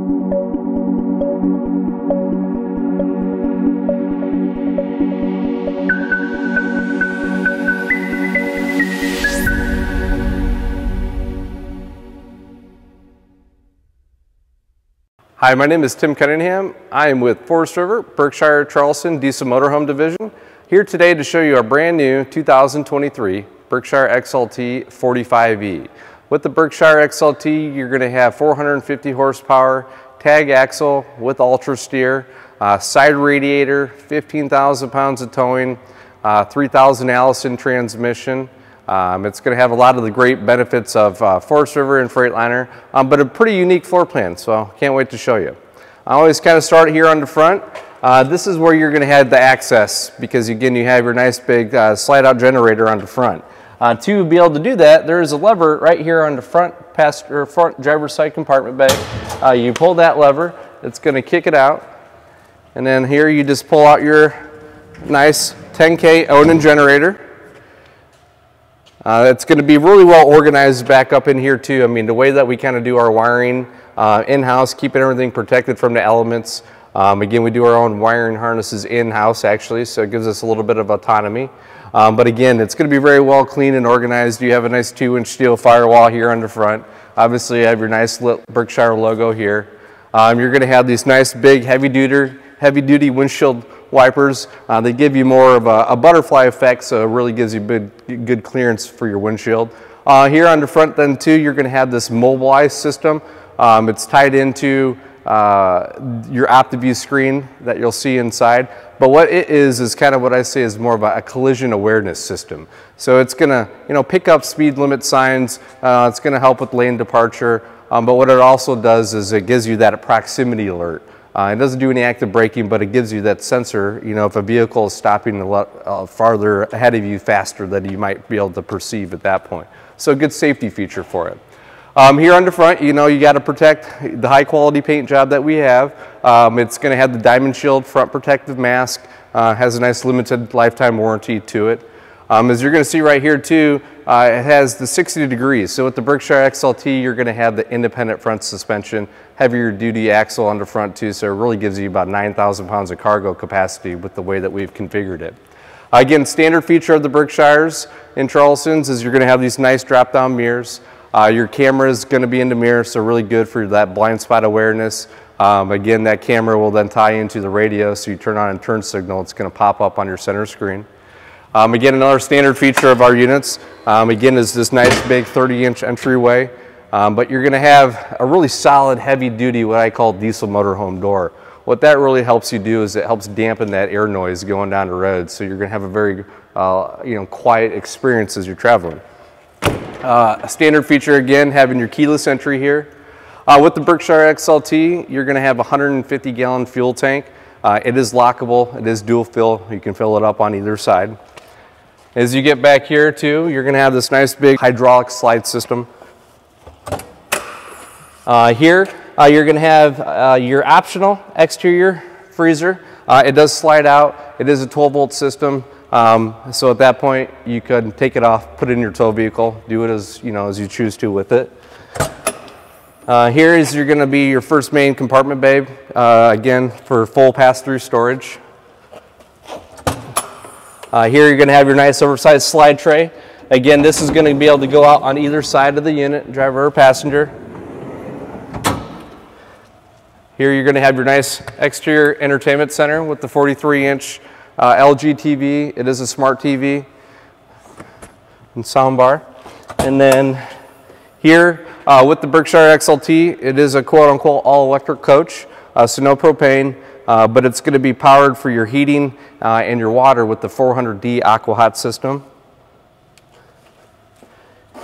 Hi, my name is Tim Cunningham. I am with Forest River, Berkshire, Charleston, Diesel Motorhome Division. Here today to show you our brand new 2023 Berkshire XLT 45E. With the Berkshire XLT, you're going to have 450 horsepower, tag axle with ultra steer, side radiator, 15,000 pounds of towing, 3,000 Allison transmission. It's going to have a lot of the great benefits of Forest River and Freightliner, but a pretty unique floor plan, so can't wait to show you. I always kind of start here on the front. This is where you're going to have the access because, again, you have your nice big slide-out generator on the front. To be able to do that, there is a lever right here on the front driver's side compartment bay. You pull that lever, it's going to kick it out, and then here you just pull out your nice 10K Onan generator. It's going to be really well organized back up in here too. I mean, the way that we kind of do our wiring in-house, keeping everything protected from the elements. Again, we do our own wiring harnesses in-house actually, so it gives us a little bit of autonomy. But again, it's going to be very well clean and organized. You have a nice 2-inch steel firewall here on the front. Obviously, you have your nice lit Berkshire logo here. You're going to have these nice big heavy-duty windshield wipers. They give you more of a butterfly effect, so it really gives you good clearance for your windshield. Here on the front then too, you're going to have this mobilized system. It's tied into your OptiView screen that you'll see inside. But what it is kind of what I say is more of a collision awareness system. So it's going to pick up speed limit signs. It's going to help with lane departure. But what it also does is it gives you that proximity alert. It doesn't do any active braking, but it gives you that sensor, if a vehicle is stopping a lot farther ahead of you faster than you might be able to perceive at that point. So a good safety feature for it. Here on the front, you got to protect the high quality paint job that we have. It's going to have the Diamond Shield front protective mask, has a nice limited lifetime warranty to it. As you're going to see right here too, it has the 60 degrees. So with the Berkshire XLT, you're going to have the independent front suspension, heavier duty axle on the front too, so it really gives you about 9,000 pounds of cargo capacity with the way that we've configured it. Again, standard feature of the Berkshires in Charleston's is you're going to have these nice drop-down mirrors. Your camera is going to be in the mirror, so really good for that blind spot awareness. Again, that camera will then tie into the radio, so you turn on a turn signal, it's going to pop up on your center screen. Again, another standard feature of our units, again, is this nice big 30-inch entryway. But you're going to have a really solid, heavy-duty, what I call diesel motorhome door. What that really helps you do is it helps dampen that air noise going down the road, so you're going to have a very quiet experience as you're traveling. A standard feature, again, having your keyless entry here. With the Berkshire XLT, you're going to have a 150-gallon fuel tank. It is lockable. It is dual fill. You can fill it up on either side. As you get back here too, you're going to have this nice big hydraulic slide system. Here, you're going to have your optional exterior freezer. It does slide out. It is a 12-volt system. So at that point, you could take it off, put it in your tow vehicle, do it as you choose to with it. Here is going to be your first main compartment bay, again for full pass-through storage. Here you're going to have your nice oversized slide tray. Again, this is going to be able to go out on either side of the unit, driver or passenger. Here you're going to have your nice exterior entertainment center with the 43-inch LG TV. It is a smart TV and soundbar. And then here with the Berkshire XLT, it is a quote-unquote all-electric coach, so no propane, but it's going to be powered for your heating and your water with the 400D Aqua Hot system.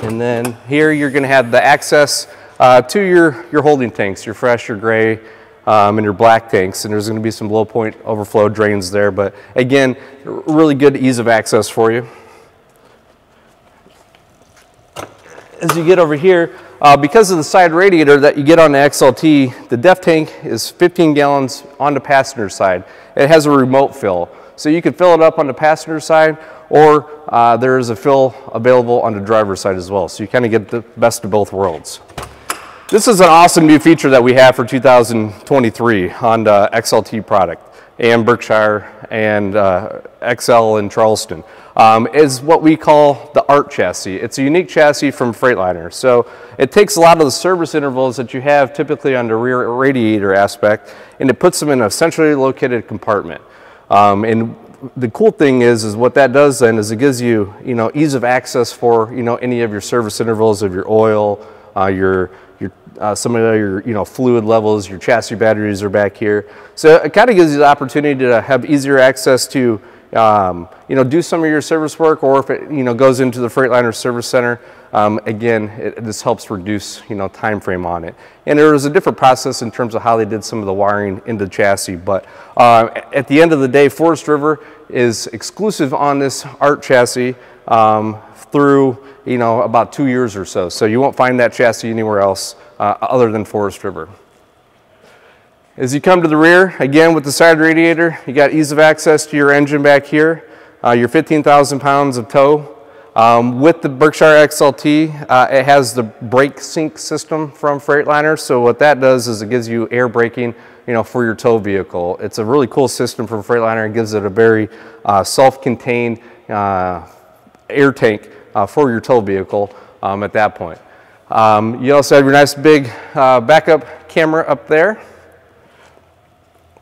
And then here you're going to have the access to your holding tanks, your fresh, your gray, and your black tanks, and there's going to be some low point overflow drains there, but again, really good ease of access for you. As you get over here, because of the side radiator that you get on the XLT, the def tank is 15 gallons on the passenger side. It has a remote fill, so you can fill it up on the passenger side, or there is a fill available on the driver's side as well, so you kind of get the best of both worlds. This is an awesome new feature that we have for 2023 on the XLT product and Berkshire and XL in Charleston. Is what we call the ART chassis. It's a unique chassis from Freightliner. So it takes a lot of the service intervals that you have typically on the rear radiator aspect, and it puts them in a centrally located compartment. And the cool thing is what that does then is it gives you, ease of access for, any of your service intervals of your oil, some of your fluid levels, your chassis batteries are back here. So it kind of gives you the opportunity to have easier access to do some of your service work, or if it goes into the Freightliner service center, again, this helps reduce time frame on it. And there was a different process in terms of how they did some of the wiring into the chassis, but at the end of the day, Forest River is exclusive on this ART chassis through about 2 years or so. So you won't find that chassis anywhere else other than Forest River. As you come to the rear, again with the side radiator, you got ease of access to your engine back here, your 15,000 pounds of tow. With the Berkshire XLT, it has the brake sync system from Freightliner. So what that does is it gives you air braking, for your tow vehicle. It's a really cool system from Freightliner. It gives it a very self-contained air tank for your tow vehicle at that point. You also have your nice big backup camera up there.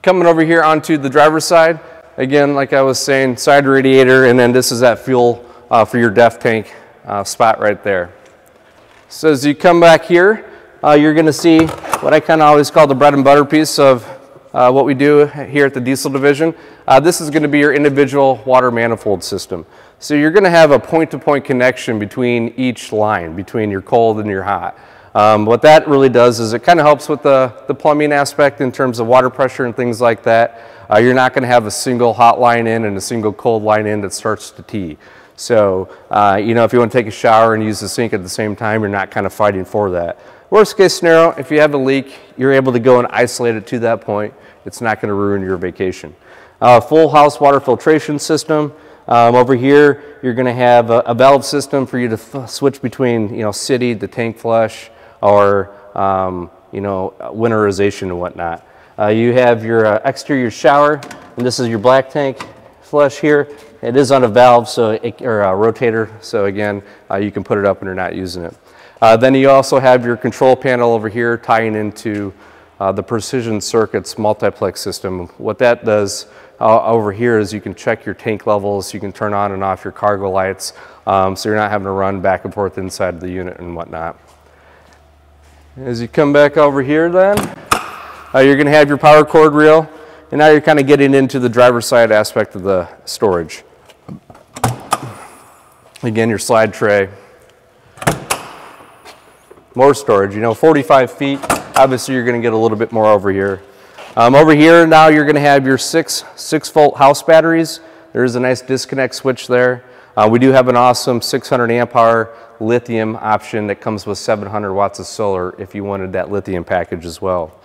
Coming over here onto the driver's side, again, like I was saying, side radiator, and then this is that fuel for your DEF tank spot right there. So as you come back here, you're going to see what I kind of always call the bread and butter piece of what we do here at the diesel division. This is going to be your individual water manifold system. So you're going to have a point-to-point connection between each line, between your cold and your hot. What that really does is it kind of helps with the plumbing aspect in terms of water pressure and things like that. You're not going to have a single hot line in and a single cold line in that starts to tee. So, if you want to take a shower and use the sink at the same time, you're not kind of fighting for that. Worst case scenario, if you have a leak, you're able to go and isolate it to that point. It's not going to ruin your vacation. Full house water filtration system. Over here, you're going to have a valve system for you to switch between, city, the tank flush, or, winterization and whatnot. You have your exterior shower, and this is your black tank flush here. It is on a valve, or a rotator, so again, you can put it up when you're not using it. Then you also have your control panel over here tying into the Precision Circuits multiplex system. What that does over here is you can check your tank levels, you can turn on and off your cargo lights, so you're not having to run back and forth inside the unit and whatnot. As you come back over here then, you're going to have your power cord reel, and now you're kind of getting into the driver's side aspect of the storage. Again, your slide tray. More storage, 45 feet. Obviously, you're going to get a little bit more over here. Over here now, you're going to have your 6-volt house batteries. There's a nice disconnect switch there. We do have an awesome 600 amp hour lithium option that comes with 700 watts of solar if you wanted that lithium package as well.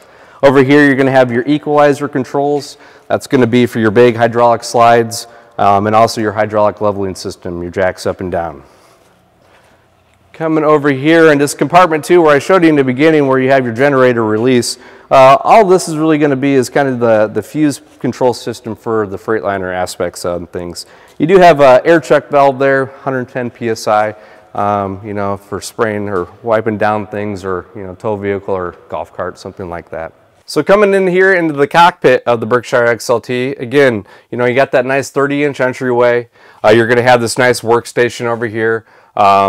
Over here, you're going to have your equalizer controls. That's going to be for your big hydraulic slides and also your hydraulic leveling system, your jacks up and down. Coming over here in this compartment too, where I showed you in the beginning where you have your generator release, all this is really going to be is kind of the fuse control system for the Freightliner aspects of things. You do have an air check valve there, 110 PSI, for spraying or wiping down things, or, tow vehicle or golf cart, something like that. So coming in here into the cockpit of the Berkshire XLT, again, you got that nice 30-inch entryway. You're going to have this nice workstation over here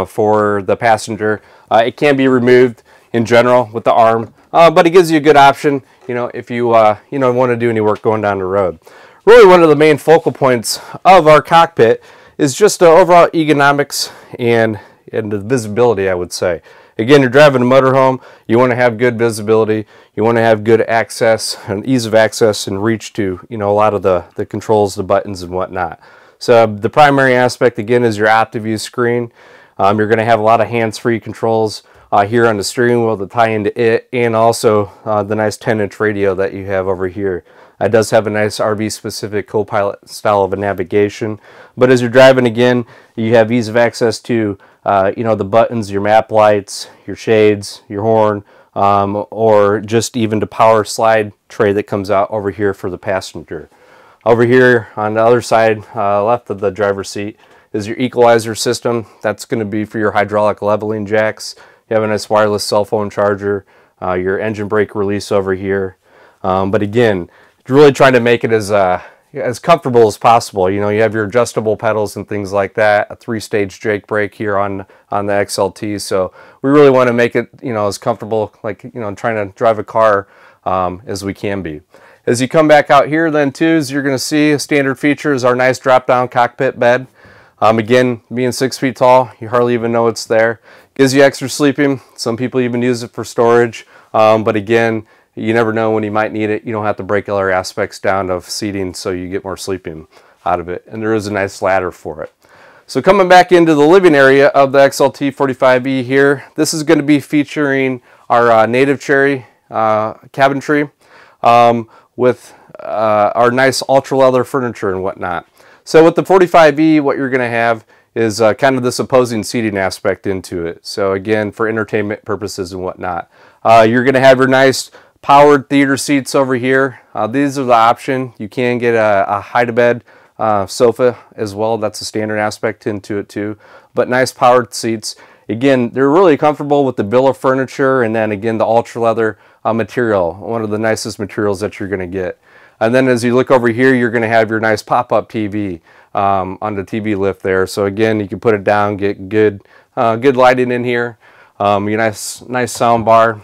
for the passenger. It can be removed in general with the arm, but it gives you a good option, if you want to do any work going down the road. Really, one of the main focal points of our cockpit is just the overall ergonomics and the visibility, I would say. Again, you're driving a motorhome, you want to have good visibility, you want to have good access and ease of access and reach to, a lot of the controls, the buttons and whatnot. So the primary aspect, again, is your OptiView screen. You're going to have a lot of hands-free controls here on the steering wheel to tie into it, and also the nice 10-inch radio that you have over here. It does have a nice RV-specific co-pilot style of a navigation, but as you're driving, again, you have ease of access to the buttons, your map lights, your shades, your horn, or just even the power slide tray that comes out over here for the passenger. Over here on the other side, left of the driver's seat, is your equalizer system. That's going to be for your hydraulic leveling jacks. You have a nice wireless cell phone charger, your engine brake release over here. But again, really trying to make it as comfortable as possible. You know, you have your adjustable pedals and things like that, a 3-stage Jake brake here on the XLT. So we really want to make it, you know, as comfortable, like, you know, trying to drive a car as we can be. As you come back out here then too, as you're going to see, a standard feature is our nice drop-down cockpit bed. Again, being 6 feet tall, you hardly even know it's there. Gives you extra sleeping. Some people even use it for storage. But again, you never know when you might need it. You don't have to break other aspects down of seating, so you get more sleeping out of it. And there is a nice ladder for it. So coming back into the living area of the XLT 45E here, this is going to be featuring our native cherry cabinetry with our nice ultra leather furniture and whatnot. So with the 45E, what you're going to have is kind of this opposing seating aspect into it. So again, for entertainment purposes and whatnot. You're going to have your nice powered theater seats over here. These are the option. You can get a hide-to-bed sofa as well. That's a standard aspect into it too. But nice powered seats. Again, they're really comfortable with the Villa furniture, and then again, the ultra leather material, one of the nicest materials that you're going to get. And then as you look over here, you're going to have your nice pop-up TV on the TV lift there. So again, you can put it down, get good lighting in here. Your nice sound bar.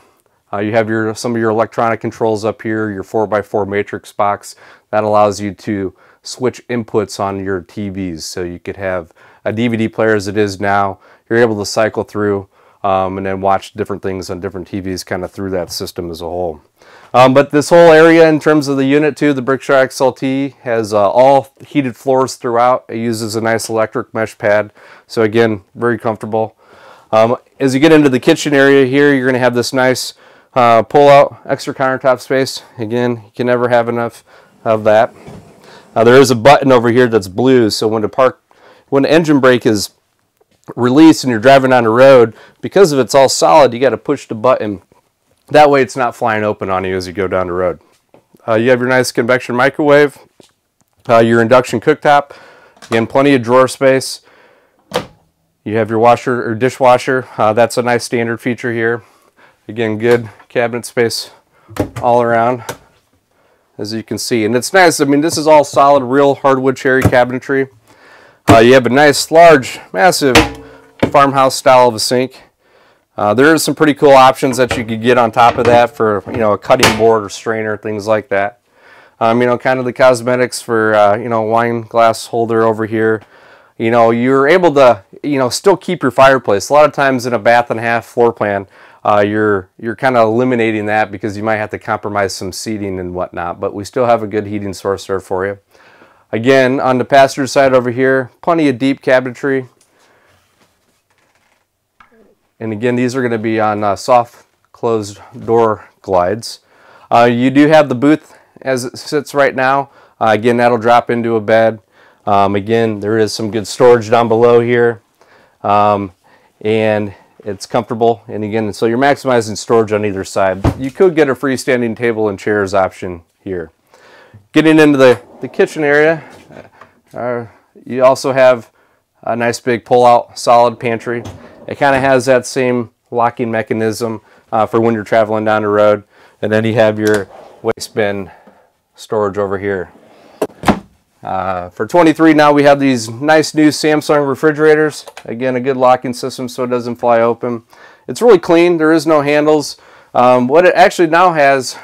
You have some of your electronic controls up here, your 4x4 matrix box. That allows you to switch inputs on your TVs. So you could have a DVD player as it is now. You're able to cycle through and then watch different things on different TVs kind of through that system as a whole. But this whole area in terms of the unit too, the Berkshire XLT has all heated floors throughout. It uses a nice electric mesh pad. So again, very comfortable. As you get into the kitchen area here, you're going to have this nice pull out extra countertop space. Again, you can never have enough of that. There is a button over here that's blue, so when the engine brake is released and you're driving on the road, because if it's all solid, you got to push the button. That way it's not flying open on you as you go down the road. You have your nice convection microwave, your induction cooktop, again, plenty of drawer space. You have your washer or dishwasher. That's a nice standard feature here. Again, good cabinet space all around, as you can see. And it's nice. I mean, this is all solid, real hardwood cherry cabinetry. You have a nice, large, massive farmhouse style of a sink. There are some pretty cool options that you could get on top of that for, you know, a cutting board or strainer, things like that. You know, kind of the cosmetics for, you know, wine glass holder over here. You know, you're able to, you know, still keep your fireplace. A lot of times in a bath and a half floor plan, you're kind of eliminating that because you might have to compromise some seating and whatnot, but we still have a good heating source there for you. Again, on the passenger side over here, plenty of deep cabinetry. And again, these are going to be on soft closed door glides. You do have the booth as it sits right now. Again, that'll drop into a bed. Again, there is some good storage down below here. And it's comfortable. And again, so you're maximizing storage on either side. You could get a freestanding table and chairs option here. Getting into the kitchen area, you also have a nice big pull-out solid pantry. It kind of has that same locking mechanism for when you're traveling down the road. And then you have your waste bin storage over here. For 23 now, we have these nice new Samsung refrigerators. Again, a good locking system so it doesn't fly open. It's really clean. There is no handles. What it actually now has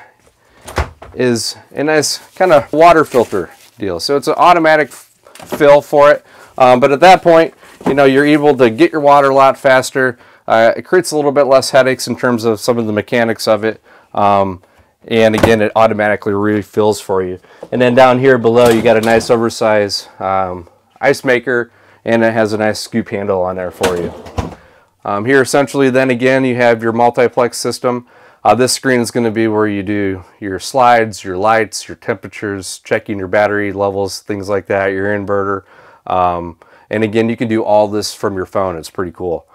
is a nice kind of water filter deal. So it's an automatic fill for it. But at that point, you know, you're able to get your water a lot faster. It creates a little bit less headaches in terms of some of the mechanics of it. And again, it automatically refills for you. And then down here below, you got a nice oversized ice maker, and it has a nice scoop handle on there for you. Here essentially then again, you have your multiplex system. This screen is going to be where you do your slides, your lights, your temperatures, checking your battery levels, things like that, your inverter. And again, you can do all this from your phone. It's pretty cool.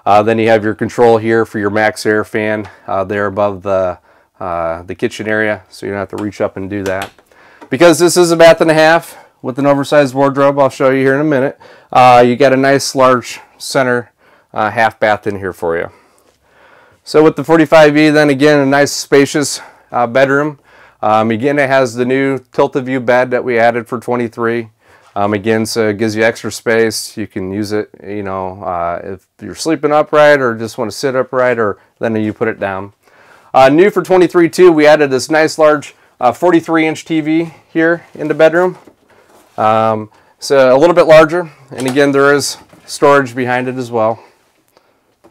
Then you have your control here for your max air fan there above the kitchen area, so you don't have to reach up and do that. Because this is a bath and a half with an oversized wardrobe, I'll show you here in a minute, you got a nice large center half bath in here for you. So with the 45E, then again, a nice spacious bedroom. Again, it has the new tilt-a-view bed that we added for 23. Again, so it gives you extra space. You can use it, you know, if you're sleeping upright or just want to sit upright, or then you put it down. New for 23 too, we added this nice large 43-inch TV here in the bedroom. So a little bit larger, and again, there is storage behind it as well.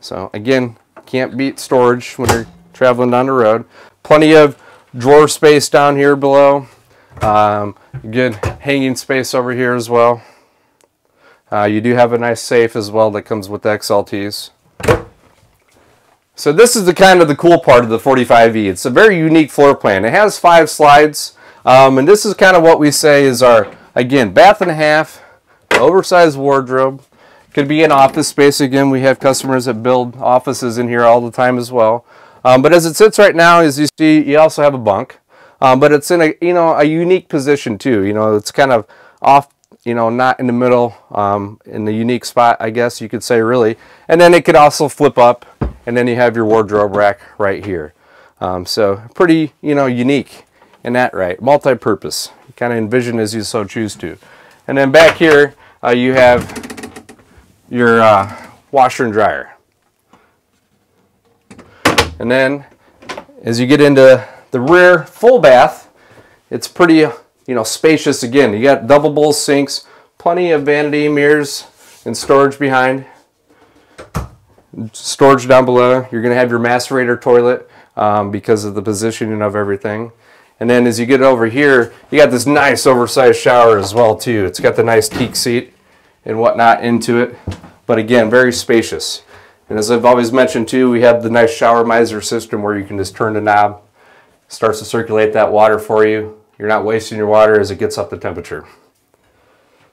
So again, can't beat storage when you're traveling down the road. Plenty of drawer space down here below. Good hanging space over here as well. You do have a nice safe as well that comes with the XLTs. So this is the kind of the cool part of the 45E. It's a very unique floor plan. It has 5 slides, and this is kind of what we say is our, again, bath and a half, oversized wardrobe. Could be an office space. Again, we have customers that build offices in here all the time as well. But as it sits right now, as you see, you also have a bunk. But it's in a, you know, a unique position too. You know, it's kind of off, you know, not in the middle, in the unique spot, I guess you could say, really. And then it could also flip up, and then you have your wardrobe rack right here. So pretty, you know, unique in that, right? Multi-purpose. You kind of envision as you so choose to. And then back here, you have your washer and dryer. And then as you get into the rear full bath, it's pretty, you know, spacious again. You got double bowl sinks, plenty of vanity mirrors and storage behind. Storage down below. You're going to have your macerator toilet because of the positioning of everything. And then as you get over here, you got this nice oversized shower as well too. It's got the nice teak seat and whatnot into it. But again, very spacious. And as I've always mentioned too, we have the nice shower miser system where you can just turn the knob, starts to circulate that water for you. You're not wasting your water as it gets up the temperature.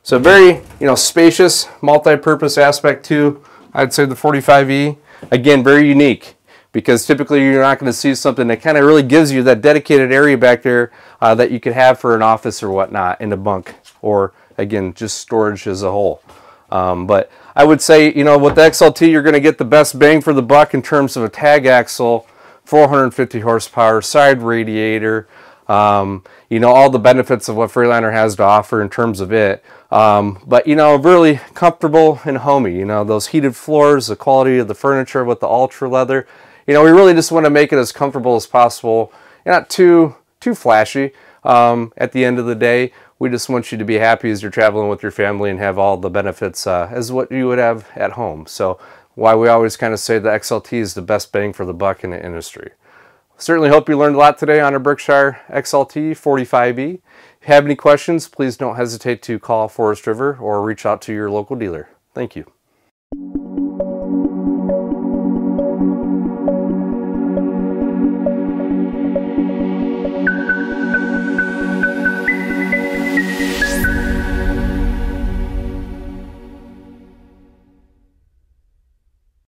So very, you know, spacious, multi-purpose aspect too. I'd say the 45E, again, very unique, because typically you're not going to see something that kind of really gives you that dedicated area back there that you could have for an office or whatnot in a bunk, or again, just storage as a whole. But I would say, you know, with the XLT, you're going to get the best bang for the buck in terms of a tag axle, 450 horsepower, side radiator, you know, all the benefits of what Freightliner has to offer in terms of it. But, you know, really comfortable and homey. You know, those heated floors, the quality of the furniture with the ultra leather. You know, we really just want to make it as comfortable as possible. Not too flashy. At the end of the day, we just want you to be happy as you're traveling with your family and have all the benefits as what you would have at home. So why we always kind of say the XLT is the best bang for the buck in the industry. Certainly hope you learned a lot today on our Berkshire XLT 45E. If you have any questions, please don't hesitate to call Forest River or reach out to your local dealer. Thank you.